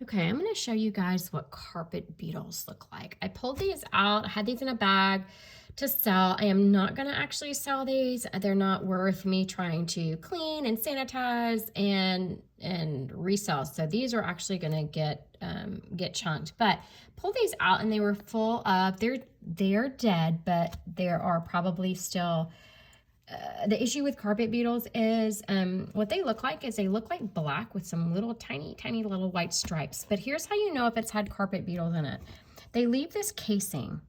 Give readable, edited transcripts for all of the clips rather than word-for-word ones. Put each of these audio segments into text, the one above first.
Okay, I'm going to show you guys what carpet beetles look like. I pulled these out, I had these in a bag to sell. I am not going to actually sell these. They're not worth me trying to clean and sanitize and resell. So these are actually going to get chunked. But pull these out and they were full of they're dead, but there are probably still the issue with carpet beetles is what they look like is they look like black with some little tiny little white stripes. But here's how you know if it's had carpet beetles in it. They leave this casing.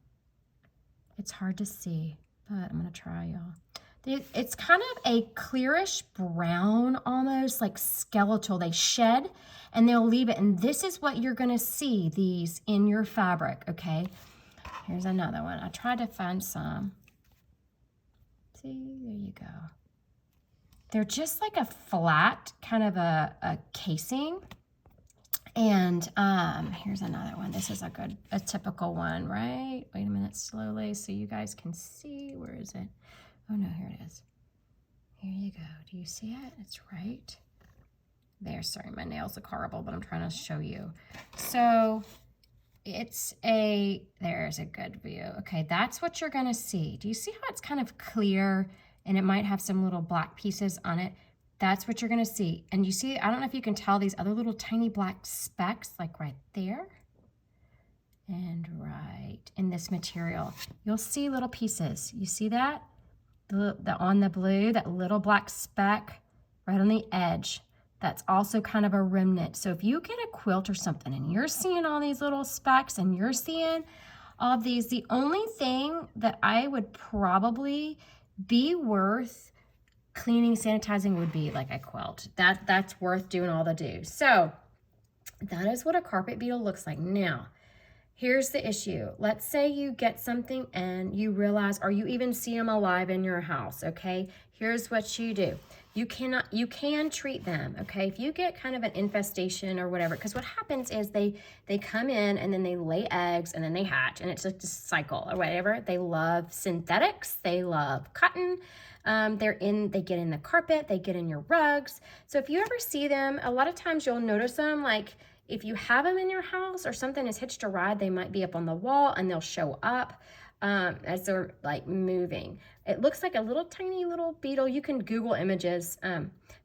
It's hard to see, but I'm gonna try, y'all. It's kind of a clearish brown, almost like skeletal. They shed and they'll leave it. And this is what you're gonna see these in your fabric, okay? Here's another one. I tried to find some. See, there you go. They're just like a flat kind of a casing. And here's another one. This is a typical one, right? Wait a minute, slowly, so you guys can see. Where is it? Oh no, here it is. Here you go. Do you see it? It's right there. Sorry, my nails look horrible, but I'm trying to show you. So there's a good view. Okay, that's what you're gonna see. Do you see how it's kind of clear and it might have some little black pieces on it? That's what you're gonna see. And you see, I don't know if you can tell these other little tiny black specks, like right there and right in this material. You'll see little pieces. You see that? On the blue, that little black speck right on the edge. That's also kind of a remnant. So if you get a quilt or something and you're seeing all these little specks and you're seeing all of these, the only thing that I would probably be worth cleaning, sanitizing would be like a quilt. That's worth doing all the do. So that is what a carpet beetle looks like. Now, here's the issue. Let's say you get something and you realize, or you even see them alive in your house, okay? Here's what you do. You can treat them, okay? If you get kind of an infestation or whatever, because what happens is they come in and then they lay eggs and then they hatch and it's just a cycle or whatever. They love synthetics. They love cotton. They get in the carpet, they get in your rugs. So if you ever see them, a lot of times you'll notice them, like if you have them in your house or something is hitched a ride, they might be up on the wall and they'll show up as they're like moving. It looks like a little tiny little beetle. You can Google images.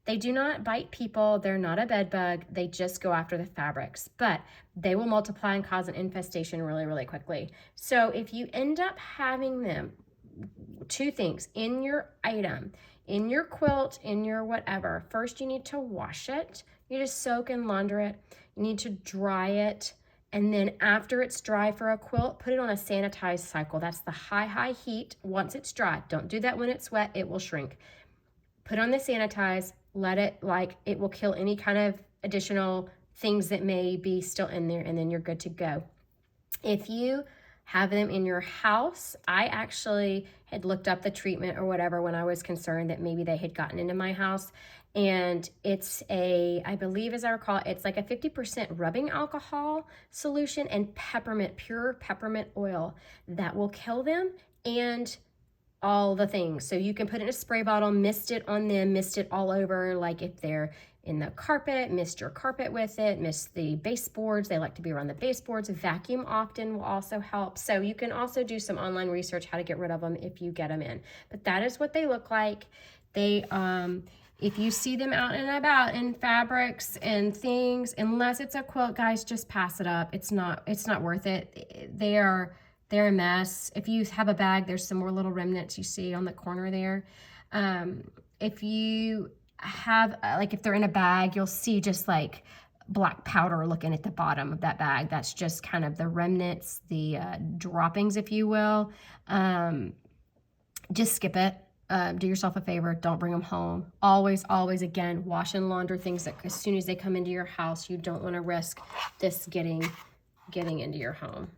They do not bite people. They're not a bed bug. They just go after the fabrics, but they will multiply and cause an infestation really quickly. So if you end up having them, two things in your item, in your quilt, in your whatever, first you need to wash it. You just soak and launder it. You need to dry it. And then after it's dry for a quilt, put it on a sanitized cycle. That's the high heat once it's dry. Don't do that when it's wet, it will shrink. Put on the sanitize, let it, it will kill any kind of additional things that may be still in there, and then you're good to go. If you have them in your house, I actually had looked up the treatment or whatever when I was concerned that maybe they had gotten into my house. And it's I believe as I recall, it's like a 50% rubbing alcohol solution and pure peppermint oil that will kill them and all the things. So you can put it in a spray bottle, mist it on them, mist it all over, like if they're in the carpet, mist your carpet with it, mist the baseboards. They like to be around the baseboards. Vacuum often will also help. So you can also do some online research how to get rid of them if you get them in. But that is what they look like. They, if you see them out and about in fabrics and things, unless it's a quilt, guys, just pass it up. It's not worth it. They're a mess. If you have a bag, there's some more little remnants you see on the corner there. If you have, if they're in a bag, you'll see just like black powder looking at the bottom of that bag. That's just kind of the remnants, the droppings, if you will. Just skip it. Do yourself a favor. Don't bring them home. Always, again, wash and launder things that as soon as they come into your house. You don't want to risk this getting into your home.